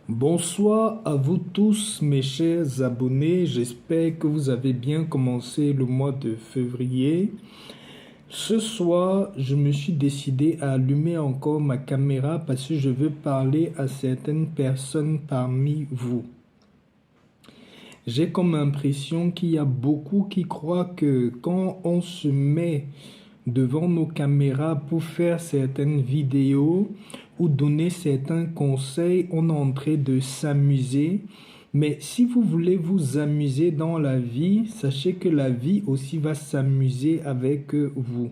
Bonsoir à vous tous mes chers abonnés, j'espère que vous avez bien commencé le mois de février. Ce soir, je me suis décidé à allumer encore ma caméra parce que je veux parler à certaines personnes parmi vous. J'ai comme impression qu'il y a beaucoup qui croient que quand on se met devant nos caméras pour faire certaines vidéos ou donner certains conseils, on est en train de s'amuser. Mais si vous voulez vous amuser dans la vie, sachez que la vie aussi va s'amuser avec vous.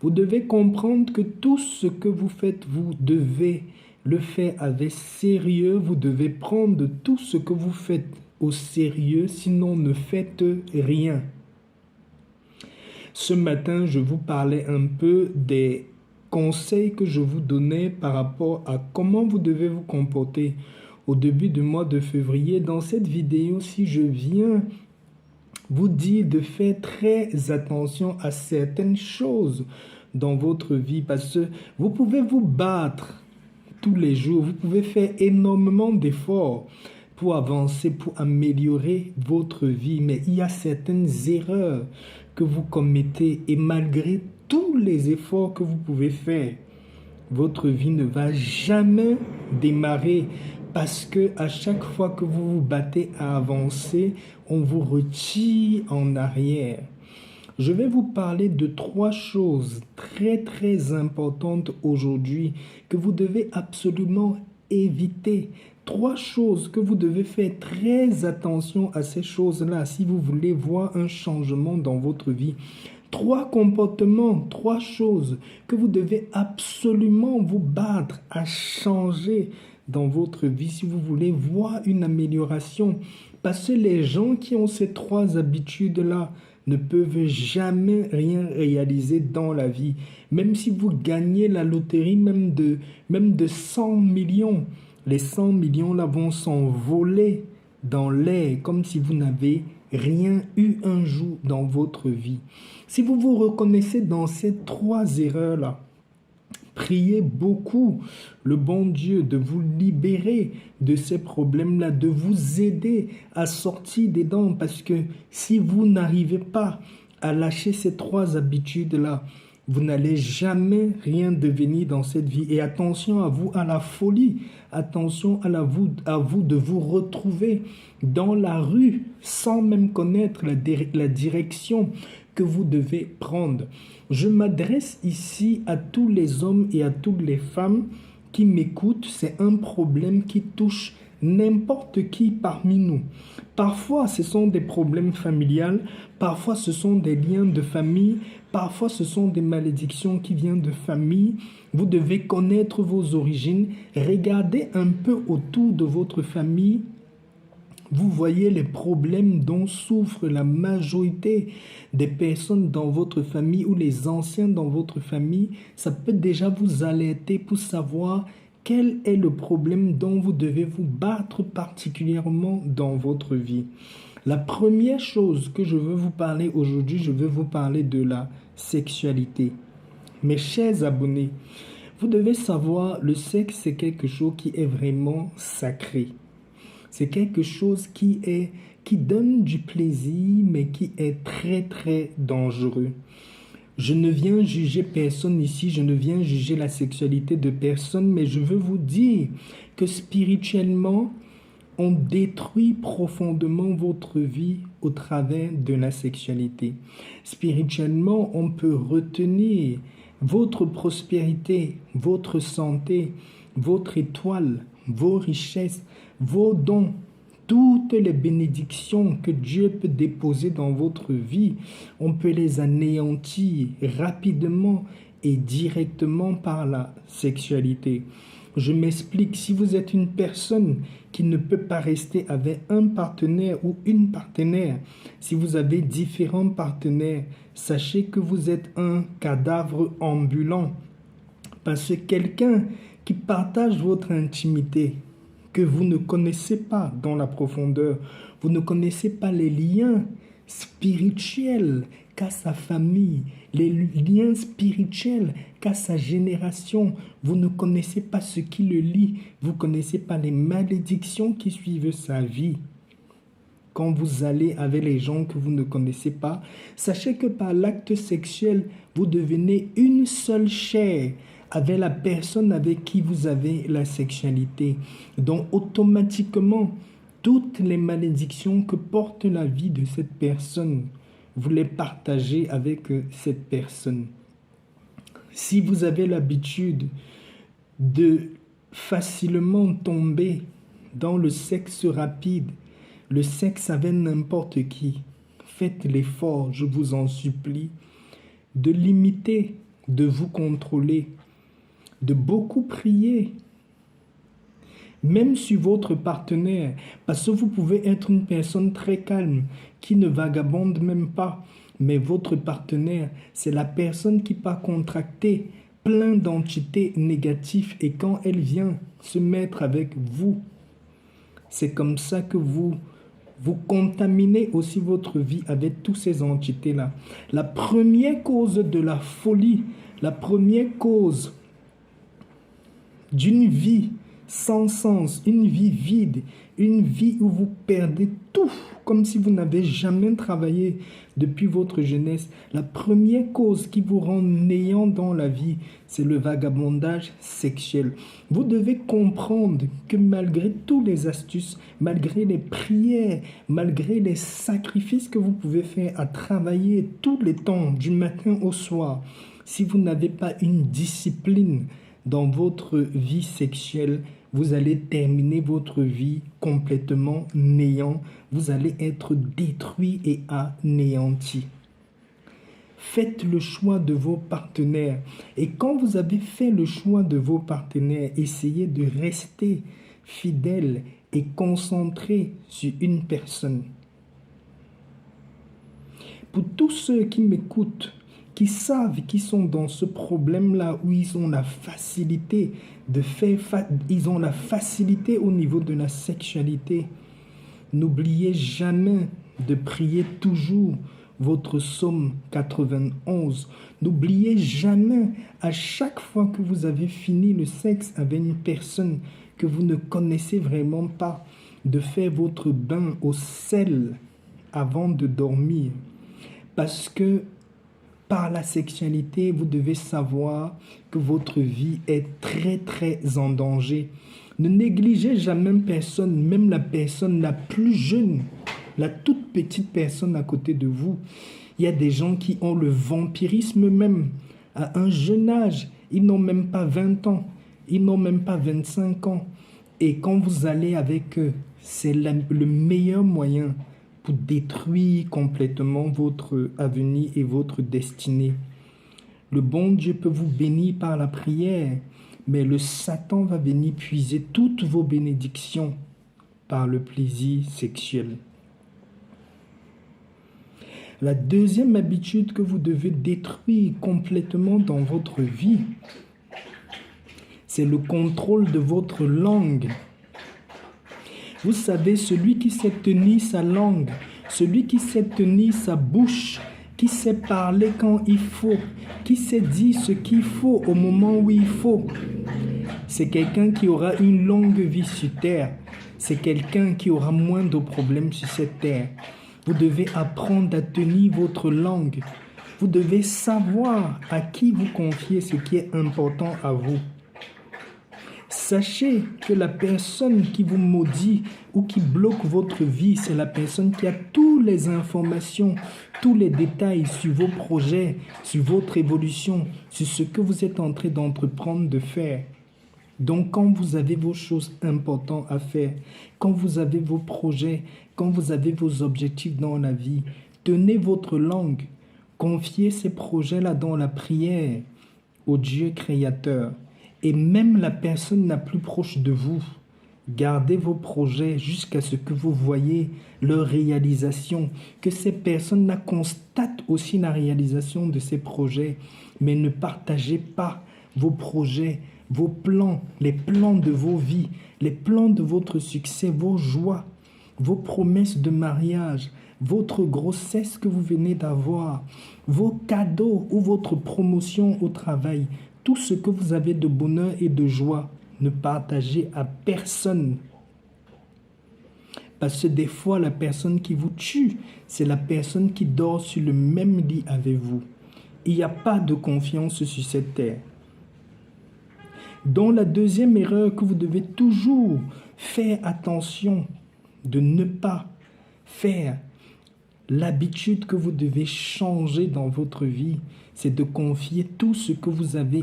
Vous devez comprendre que tout ce que vous faites, vous devez le faire avec sérieux. Vous devez prendre tout ce que vous faites au sérieux, sinon ne faites rien. Ce matin, je vous parlais un peu des conseils que je vous donnais par rapport à comment vous devez vous comporter au début du mois de février. Dans cette vidéo, si je viens vous dire de faire très attention à certaines choses dans votre vie parce que vous pouvez vous battre tous les jours, vous pouvez faire énormément d'efforts pour avancer, pour améliorer votre vie, mais il y a certaines erreurs que vous commettez et malgré tous les efforts que vous pouvez faire, votre vie ne va jamais démarrer parce que à chaque fois que vous vous battez à avancer, on vous retire en arrière. Je vais vous parler de 3 choses très importantes aujourd'hui que vous devez absolument éviter. 3 choses que vous devez faire très attention à ces choses-là si vous voulez voir un changement dans votre vie. 3 comportements, 3 choses que vous devez absolument vous battre à changer dans votre vie si vous voulez voir une amélioration. Parce que les gens qui ont ces 3 habitudes-là ne peuvent jamais rien réaliser dans la vie. Même si vous gagnez la loterie, même de 100 millions, les 100 millions là vont s'envoler dans l'air comme si vous n'avez rien eu un jour dans votre vie. Si vous vous reconnaissez dans ces 3 erreurs-là, priez beaucoup le bon Dieu de vous libérer de ces problèmes-là, de vous aider à sortir dedans parce que si vous n'arrivez pas à lâcher ces 3 habitudes-là, vous n'allez jamais rien devenir dans cette vie. Et attention à vous, à la folie. Attention à vous de vous retrouver dans la rue sans même connaître la direction que vous devez prendre. Je m'adresse ici à tous les hommes et à toutes les femmes qui m'écoutent. C'est un problème qui touche n'importe qui parmi nous. Parfois, ce sont des problèmes familiaux, parfois ce sont des liens de famille, parfois ce sont des malédictions qui viennent de famille. Vous devez connaître vos origines, regardez un peu autour de votre famille. Vous voyez les problèmes dont souffre la majorité des personnes dans votre famille ou les anciens dans votre famille. Ça peut déjà vous alerter pour savoir quel est le problème dont vous devez vous battre particulièrement dans votre vie. La première chose que je veux vous parler aujourd'hui, je veux vous parler de la sexualité. Mes chers abonnés, vous devez savoir, le sexe c'est quelque chose qui est vraiment sacré. C'est quelque chose qui donne du plaisir, mais qui est très dangereux. Je ne viens juger personne ici, je ne viens juger la sexualité de personne, mais je veux vous dire que spirituellement, on détruit profondément votre vie au travers de la sexualité. Spirituellement, on peut retenir votre prospérité, votre santé, votre étoile, vos richesses, vos dons, toutes les bénédictions que Dieu peut déposer dans votre vie, on peut les anéantir rapidement et directement par la sexualité. Je m'explique, si vous êtes une personne qui ne peut pas rester avec un partenaire ou une partenaire, si vous avez différents partenaires, sachez que vous êtes un cadavre ambulant. Parce que quelqu'un qui partage votre intimité, que vous ne connaissez pas dans la profondeur, vous ne connaissez pas les liens spirituels qu'a sa famille, les liens spirituels qu'a sa génération. Vous ne connaissez pas ce qui le lie, vous ne connaissez pas les malédictions qui suivent sa vie. Quand vous allez avec les gens que vous ne connaissez pas, sachez que par l'acte sexuel, vous devenez une seule chair avec la personne avec qui vous avez la sexualité. Donc automatiquement, toutes les malédictions que porte la vie de cette personne, vous les partagez avec cette personne. Si vous avez l'habitude de facilement tomber dans le sexe rapide, le sexe avec n'importe qui, faites l'effort, je vous en supplie, de limiter, de vous contrôler, de beaucoup prier, même sur votre partenaire, parce que vous pouvez être une personne très calme, qui ne vagabonde même pas, mais votre partenaire, c'est la personne qui peut contracter plein d'entités négatives et quand elle vient se mettre avec vous, c'est comme ça que vous contaminez aussi votre vie avec toutes ces entités-là. La première cause de la folie, la première cause d'une vie sans sens, une vie vide, une vie où vous perdez tout, comme si vous n'avez jamais travaillé depuis votre jeunesse. La première cause qui vous rend néant dans la vie, c'est le vagabondage sexuel. Vous devez comprendre que malgré toutes les astuces, malgré les prières, malgré les sacrifices que vous pouvez faire à travailler tous les temps, du matin au soir, si vous n'avez pas une discipline dans votre vie sexuelle, vous allez terminer votre vie complètement néant. Vous allez être détruit et anéanti. Faites le choix de vos partenaires. Et quand vous avez fait le choix de vos partenaires, essayez de rester fidèle et concentré sur une personne. Pour tous ceux qui m'écoutent, qui savent qu'ils sont dans ce problème-là où ils ont la facilité ils ont la facilité au niveau de la sexualité, n'oubliez jamais de prier toujours votre psaume 91. N'oubliez jamais, à chaque fois que vous avez fini le sexe avec une personne que vous ne connaissez vraiment pas, de faire votre bain au sel avant de dormir. Parce que par la sexualité, vous devez savoir que votre vie est très très en danger. Ne négligez jamais personne, même la personne la plus jeune, la toute petite personne à côté de vous. Il y a des gens qui ont le vampirisme même à un jeune âge. Ils n'ont même pas 20 ans, ils n'ont même pas 25 ans. Et quand vous allez avec eux, c'est le meilleur moyen pour détruire complètement votre avenir et votre destinée. Le bon Dieu peut vous bénir par la prière, mais le Satan va venir puiser toutes vos bénédictions par le plaisir sexuel. La deuxième habitude que vous devez détruire complètement dans votre vie, c'est le contrôle de votre langue. Vous savez, celui qui sait tenir sa langue, celui qui sait tenir sa bouche, qui sait parler quand il faut, qui sait dire ce qu'il faut au moment où il faut, c'est quelqu'un qui aura une longue vie sur terre. C'est quelqu'un qui aura moins de problèmes sur cette terre. Vous devez apprendre à tenir votre langue. Vous devez savoir à qui vous confiez ce qui est important à vous. Sachez que la personne qui vous maudit ou qui bloque votre vie, c'est la personne qui a toutes les informations, tous les détails sur vos projets, sur votre évolution, sur ce que vous êtes en train d'entreprendre de faire. Donc quand vous avez vos choses importantes à faire, quand vous avez vos projets, quand vous avez vos objectifs dans la vie, tenez votre langue, confiez ces projets-là dans la prière au Dieu créateur. Et même la personne la plus proche de vous, gardez vos projets jusqu'à ce que vous voyez leur réalisation, que ces personnes-là constatent aussi la réalisation de ces projets, mais ne partagez pas vos projets, vos plans, les plans de vos vies, les plans de votre succès, vos joies, vos promesses de mariage, votre grossesse que vous venez d'avoir, vos cadeaux ou votre promotion au travail, tout ce que vous avez de bonheur et de joie, ne partagez à personne. Parce que des fois, la personne qui vous tue, c'est la personne qui dort sur le même lit avec vous. Il n'y a pas de confiance sur cette terre. Donc la deuxième erreur que vous devez toujours faire attention de ne pas faire, l'habitude que vous devez changer dans votre vie, c'est de confier tout ce que vous avez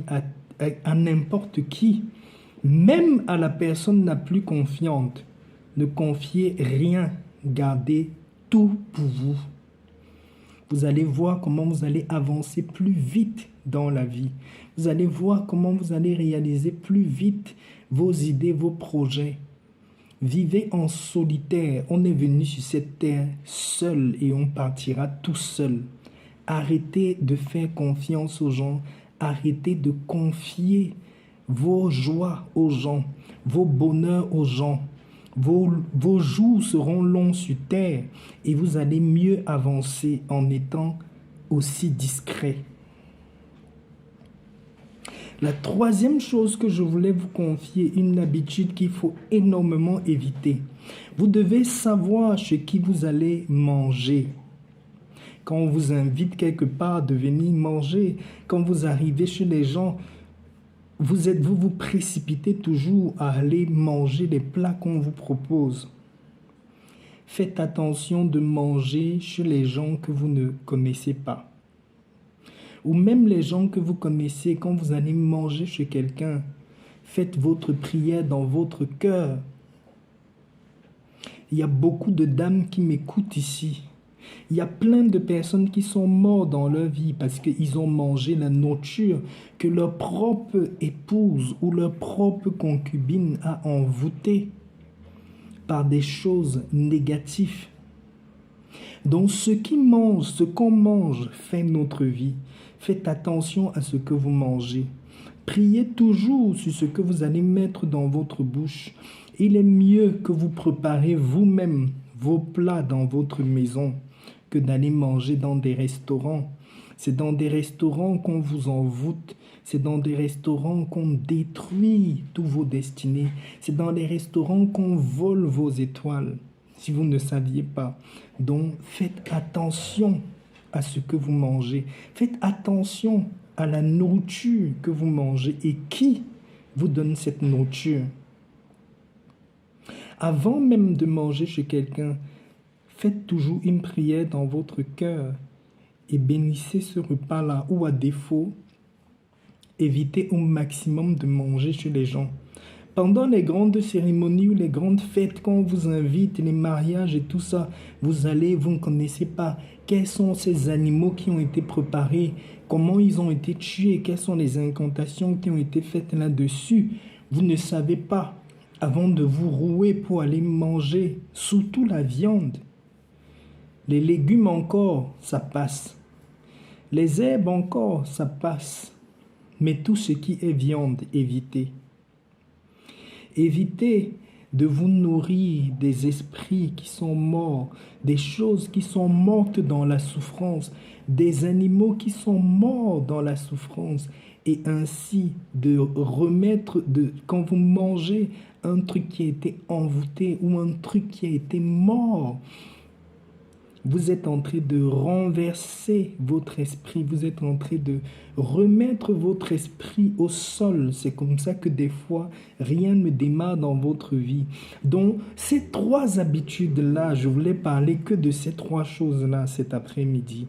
à n'importe qui, même à la personne la plus confiante. Ne confiez rien, gardez tout pour vous. Vous allez voir comment vous allez avancer plus vite dans la vie. Vous allez voir comment vous allez réaliser plus vite vos idées, vos projets. Vivez en solitaire. On est venu sur cette terre seul et on partira tout seul. Arrêtez de faire confiance aux gens. Arrêtez de confier vos joies aux gens, vos bonheurs aux gens. Vos jours seront longs sur terre et vous allez mieux avancer en étant aussi discret. La troisième chose que je voulais vous confier, une habitude qu'il faut énormément éviter. Vous devez savoir ce qui vous allez manger. Quand on vous invite quelque part de venir manger, quand vous arrivez chez les gens, vous précipitez toujours à aller manger les plats qu'on vous propose. Faites attention de manger chez les gens que vous ne connaissez pas. Ou même les gens que vous connaissez, quand vous allez manger chez quelqu'un, faites votre prière dans votre cœur. Il y a beaucoup de dames qui m'écoutent ici. Il y a plein de personnes qui sont mortes dans leur vie parce qu'ils ont mangé la nourriture que leur propre épouse ou leur propre concubine a envoûtée par des choses négatives. Donc ce qu'on mange fait notre vie. Faites attention à ce que vous mangez. Priez toujours sur ce que vous allez mettre dans votre bouche. Il est mieux que vous préparez vous-même vos plats dans votre maison que d'aller manger dans des restaurants. C'est dans des restaurants qu'on vous envoûte. C'est dans des restaurants qu'on détruit tous vos destinées. C'est dans les restaurants qu'on vole vos étoiles, si vous ne saviez pas. Donc, faites attention à ce que vous mangez. Faites attention à la nourriture que vous mangez et qui vous donne cette nourriture. Avant même de manger chez quelqu'un, faites toujours une prière dans votre cœur et bénissez ce repas-là ou à défaut, évitez au maximum de manger chez les gens. Pendant les grandes cérémonies ou les grandes fêtes, quand on vous invite, les mariages et tout ça, vous ne connaissez pas quels sont ces animaux qui ont été préparés, comment ils ont été tués, quelles sont les incantations qui ont été faites là-dessus. Vous ne savez pas avant de vous rouer pour aller manger, surtout la viande. Les légumes encore, ça passe. Les herbes encore, ça passe. Mais tout ce qui est viande, évitez. Évitez de vous nourrir des esprits qui sont morts, des choses qui sont mortes dans la souffrance, des animaux qui sont morts dans la souffrance, et ainsi de remettre, quand vous mangez un truc qui a été envoûté ou un truc qui a été mort, vous êtes en train de renverser votre esprit, vous êtes en train de remettre votre esprit au sol. C'est comme ça que des fois, rien ne démarre dans votre vie. Donc, ces trois habitudes-là, je voulais parler que de ces trois choses-là cet après-midi.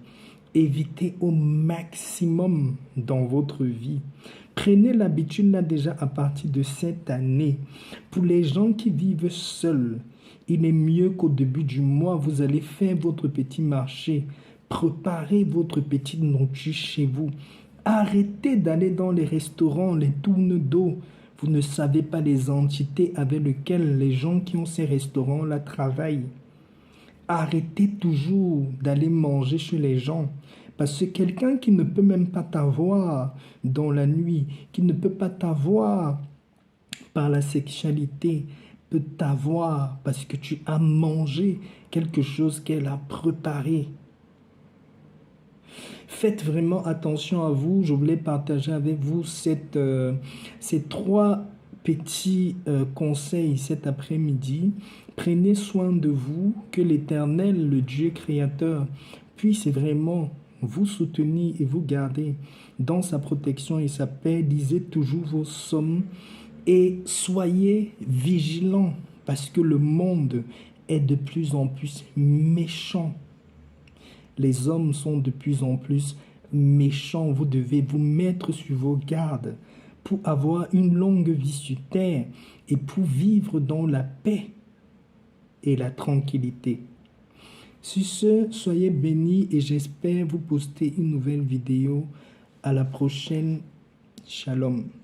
Évitez au maximum dans votre vie. Prenez l'habitude là déjà à partir de cette année. Pour les gens qui vivent seuls, il est mieux qu'au début du mois, vous allez faire votre petit marché. Préparez votre petite nourriture chez vous. Arrêtez d'aller dans les restaurants, les tournes d'eau. Vous ne savez pas les entités avec lesquelles les gens qui ont ces restaurants-là travaillent. Arrêtez toujours d'aller manger chez les gens. Parce que quelqu'un qui ne peut même pas t'avoir dans la nuit, qui ne peut pas t'avoir par la sexualité, peut t'avoir parce que tu as mangé quelque chose qu'elle a préparé. Faites vraiment attention à vous. Je voulais partager avec vous ces trois petits conseils cet après-midi. Prenez soin de vous, que l'Éternel, le Dieu créateur, puisse vraiment vous soutenir et vous garder dans sa protection et sa paix. Lisez toujours vos psaumes et soyez vigilants parce que le monde est de plus en plus méchant. Les hommes sont de plus en plus méchants. Vous devez vous mettre sur vos gardes pour avoir une longue vie sur terre et pour vivre dans la paix et la tranquillité. Sur ce, soyez bénis et j'espère vous poster une nouvelle vidéo. À la prochaine. Shalom.